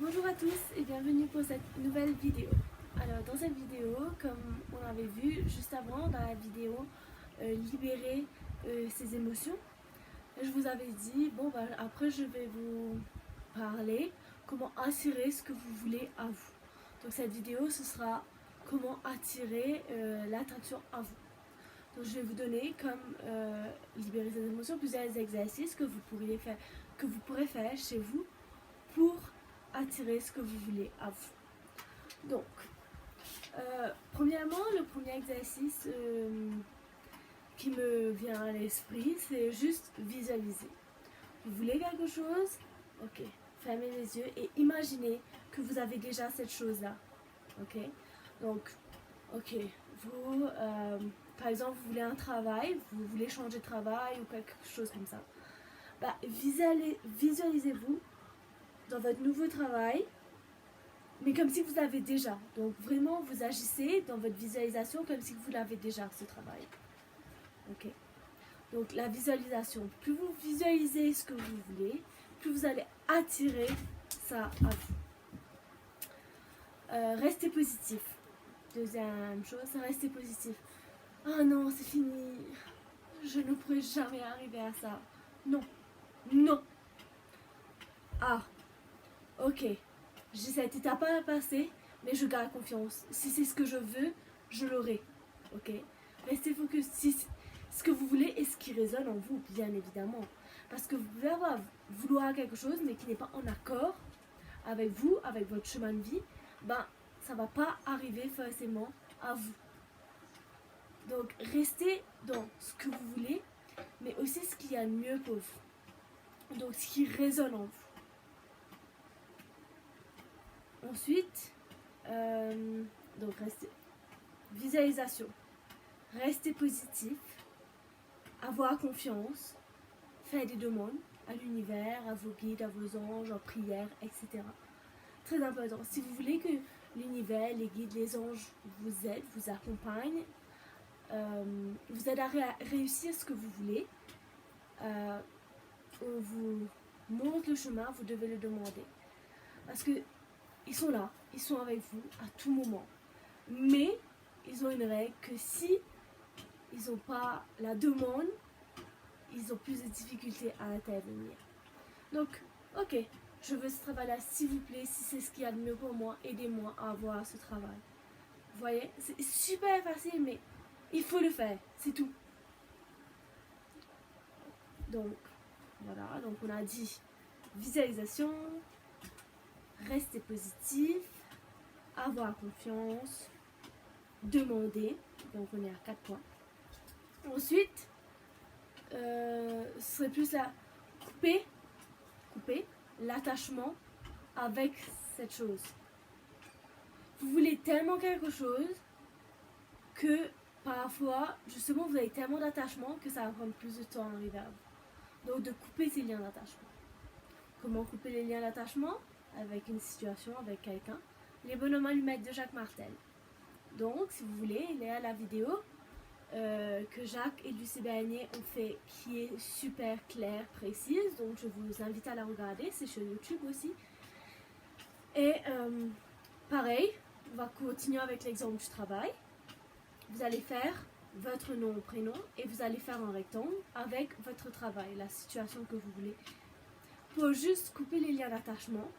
Bonjour à tous et bienvenue pour cette nouvelle vidéo. Alors dans cette vidéo, comme on avait vu juste avant dans la vidéo libérer ses émotions, je vous avais dit, après je vais vous parler comment attirer ce que vous voulez à vous. Donc cette vidéo ce sera comment attirer l'attraction à vous. Donc je vais vous donner comme libérer ses émotions plusieurs exercices que vous pourrez faire chez vous pour attirer ce que vous voulez à vous. Donc, premièrement, le premier exercice qui me vient à l'esprit, c'est juste visualiser. Vous voulez quelque chose? Ok, fermez les yeux et imaginez que vous avez déjà cette chose-là. Ok, donc, ok, vous, par exemple, vous voulez un travail, vous voulez changer de travail ou quelque chose comme ça. Visualisez-vous dans votre nouveau travail, mais comme si vous l'avez déjà. Donc vraiment, vous agissez dans votre visualisation comme si vous l'avez déjà, ce travail. Ok. Donc la visualisation, plus vous visualisez ce que vous voulez, plus vous allez attirer ça à vous. Restez positif. Deuxième chose, c'est rester positif. Ah non, c'est fini. Je ne pourrai jamais arriver à ça. Non. Non. Ah. Ok, j'ai cette étape à passer, mais je garde confiance. Si c'est ce que je veux, je l'aurai. Ok, restez focus. Si ce que vous voulez est ce qui résonne en vous, bien évidemment. Parce que vous pouvez vouloir quelque chose, mais qui n'est pas en accord avec vous, avec votre chemin de vie, ça ne va pas arriver forcément à vous. Donc, restez dans ce que vous voulez, mais aussi ce qu'il y a de mieux pour vous. Donc, ce qui résonne en vous. Ensuite, donc visualisation, rester positif, avoir confiance, faire des demandes à l'univers, à vos guides, à vos anges, en prière, etc. Très important. Si vous voulez que l'univers, les guides, les anges vous aident, vous accompagnent, vous aident à réussir ce que vous voulez, on vous montre le chemin, vous devez le demander. Parce que ils sont là, ils sont avec vous à tout moment. Mais ils ont une règle que si ils n'ont pas la demande, ils ont plus de difficultés à intervenir. Donc, ok, je veux ce travail-là, s'il vous plaît, si c'est ce qu'il y a de mieux pour moi, aidez-moi à avoir ce travail. Vous voyez, c'est super facile, mais il faut le faire, c'est tout. Donc, voilà, donc on a dit visualisation, rester positif, avoir confiance, demander, donc on est à 4 points. Ensuite, ce serait plus la couper l'attachement avec cette chose. Vous voulez tellement quelque chose que parfois, justement, vous avez tellement d'attachement que ça va prendre plus de temps à arriver à vous. Donc de couper ces liens d'attachement. Comment couper les liens d'attachement? Avec une situation, avec quelqu'un. Les bonhommes allumettes de Jacques Martel. Donc, si vous voulez, il est à la vidéo que Jacques et Lucie Bernier ont fait, qui est super claire, précise. Donc, je vous invite à la regarder. C'est sur YouTube aussi. Et pareil, on va continuer avec l'exemple du travail. Vous allez faire votre nom, prénom, et vous allez faire un rectangle avec votre travail, la situation que vous voulez. Pour juste couper les liens d'attachement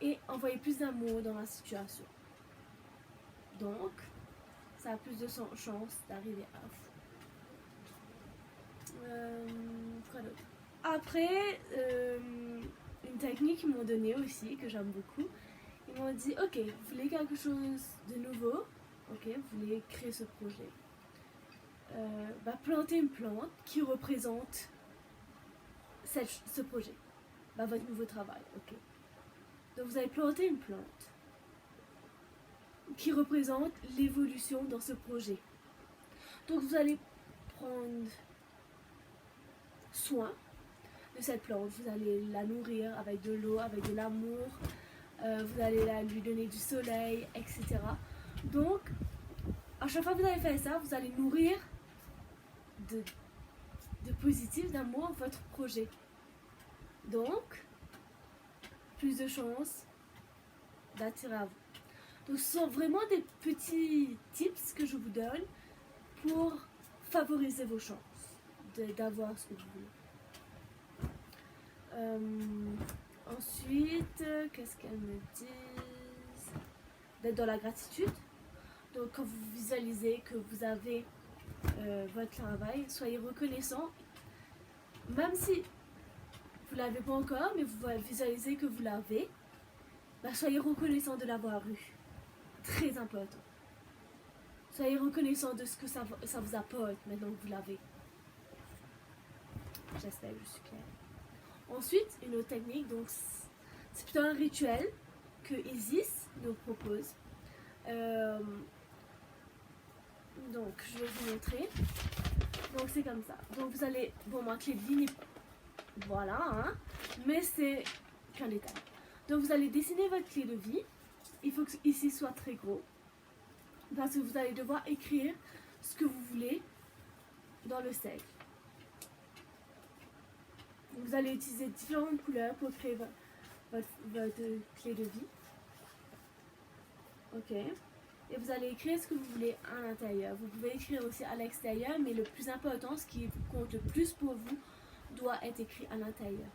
et envoyer plus d'amour dans la situation. Donc, ça a plus de chance d'arriver à vous. Quoi d'autre? Après, une technique qu'ils m'ont donnée aussi, que j'aime beaucoup. Ils m'ont dit, ok, vous voulez quelque chose de nouveau, ok, vous voulez créer ce projet. Plantez une plante qui représente ce projet, votre nouveau travail, ok. Donc vous allez planter une plante qui représente l'évolution dans ce projet. Donc vous allez prendre soin de cette plante, vous allez la nourrir avec de l'eau, avec de l'amour, vous allez lui donner du soleil, etc. Donc, à chaque fois que vous allez faire ça, vous allez nourrir de positif, d'amour votre projet. Donc, plus de chances d'attirer à vous. Donc ce sont vraiment des petits tips que je vous donne pour favoriser vos chances d'avoir ce que vous voulez. Ensuite, qu'est-ce qu'elles me disent? D'être dans la gratitude. Donc quand vous visualisez que vous avez votre travail, soyez reconnaissant. Même si vous ne l'avez pas encore, mais vous visualisez que vous l'avez, soyez reconnaissant de l'avoir eu. Très important. Soyez reconnaissant de ce que ça vous apporte maintenant que vous l'avez. J'espère que je suis claire. Ensuite, une autre technique, donc c'est plutôt un rituel que Isis nous propose. Donc, je vais vous montrer. Donc, c'est comme ça. Donc, vous allez... Bon, ma clé de vie, voilà, hein. Mais c'est qu'un détail. Donc, vous allez dessiner votre clé de vie. Il faut que ici soit très gros. Parce que vous allez devoir écrire ce que vous voulez dans le cercle. Vous allez utiliser différentes couleurs pour créer votre clé de vie. Ok. Et vous allez écrire ce que vous voulez à l'intérieur. Vous pouvez écrire aussi à l'extérieur, mais le plus important, ce qui compte le plus pour vous, doit être écrit à l'intérieur.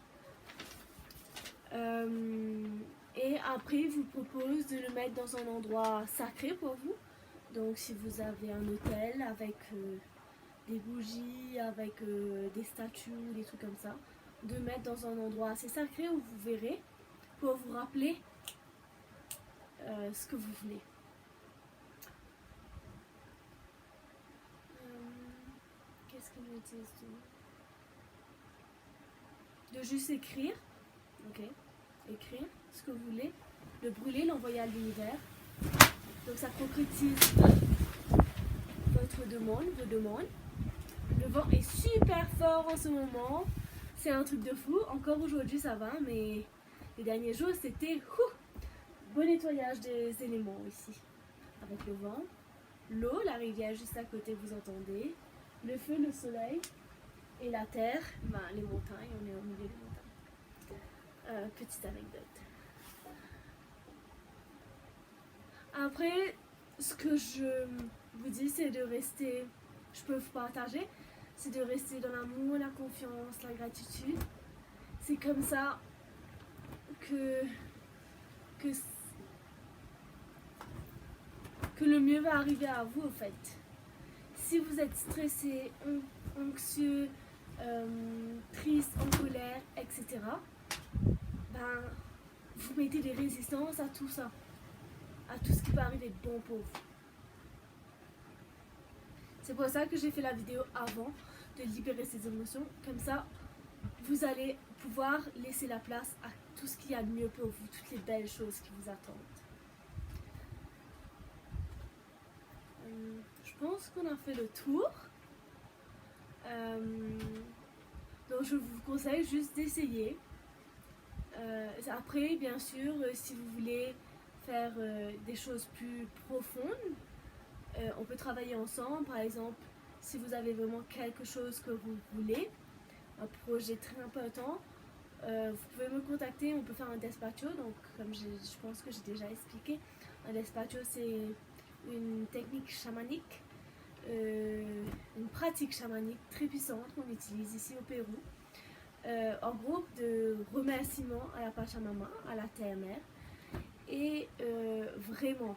Et après, il vous propose de le mettre dans un endroit sacré pour vous. Donc, si vous avez un hôtel avec des bougies, avec des statues, des trucs comme ça, de mettre dans un endroit assez sacré où vous verrez pour vous rappeler ce que vous voulez. Qu'est-ce qu'ils me disent de juste écrire, ok, écrire ce que vous voulez, le brûler, l'envoyer à l'univers. Donc ça concrétise votre demande, vos demandes. Le vent est super fort en ce moment, c'est un truc de fou. Encore aujourd'hui ça va, mais les derniers jours c'était bon nettoyage des éléments ici. Avec le vent, l'eau, la rivière juste à côté, vous entendez, le feu, le soleil et la terre, les montagnes, on est au milieu des montagnes. Petite anecdote. Après, ce que je vous dis, c'est de rester, je peux vous partager, c'est de rester dans l'amour, la confiance, la gratitude. C'est comme ça que le mieux va arriver à vous, en fait. Si vous êtes stressé, anxieux, triste, en colère, etc., vous mettez des résistances à tout ça, à tout ce qui peut arriver de bon pour vous. C'est pour ça que j'ai fait la vidéo avant de libérer ces émotions. Comme ça, vous allez pouvoir laisser la place à tout ce qu'il y a de mieux pour vous, toutes les belles choses qui vous attendent. Je pense qu'on a fait le tour. Donc je vous conseille juste d'essayer. Après, bien sûr, si vous voulez faire des choses plus profondes, on peut travailler ensemble. Par exemple, si vous avez vraiment quelque chose que vous voulez, un projet très important, vous pouvez me contacter, on peut faire un despacho. Donc comme je pense que j'ai déjà expliqué, un despacho c'est une technique chamanique, une pratique chamanique très puissante qu'on utilise ici au Pérou, en groupe de remerciements à la Pachamama, à la terre-mère. Et vraiment,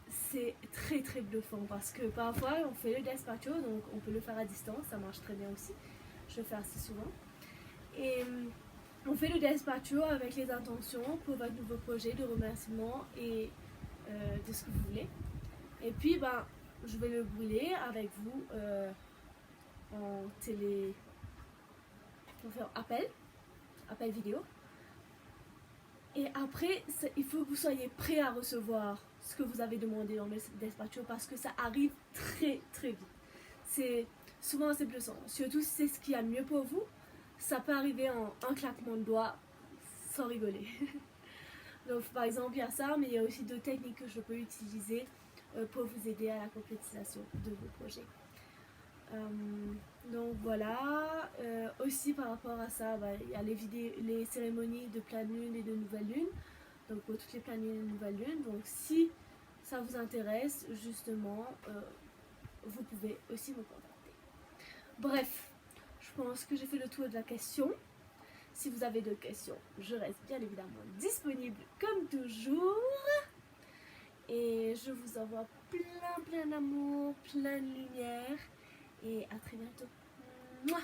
c'est très très bluffant parce que parfois on fait le despacho, donc on peut le faire à distance, ça marche très bien aussi, je le fais assez souvent. Et on fait le despacho avec les intentions pour votre nouveau projet de remerciement et de ce que vous voulez. Et puis je vais le brûler avec vous en télé, on fait appel vidéo. Et après, il faut que vous soyez prêt à recevoir ce que vous avez demandé dans le despacho parce que ça arrive très très vite. Souvent c'est bluffant, surtout si c'est ce qui a le mieux pour vous, ça peut arriver en un claquement de doigts sans rigoler. Donc par exemple il y a ça, mais il y a aussi d'autres techniques que je peux utiliser pour vous aider à la concrétisation de vos projets. Donc voilà. Aussi par rapport à ça, il y a les cérémonies de pleine lune et de nouvelle lune. Donc pour toutes les pleines lunes et nouvelles lunes. Donc si ça vous intéresse, justement, vous pouvez aussi me contacter. Bref, je pense que j'ai fait le tour de la question. Si vous avez d'autres questions, je reste bien évidemment disponible comme toujours. Et je vous envoie plein d'amour, plein de lumière. Et à très bientôt. Mouah.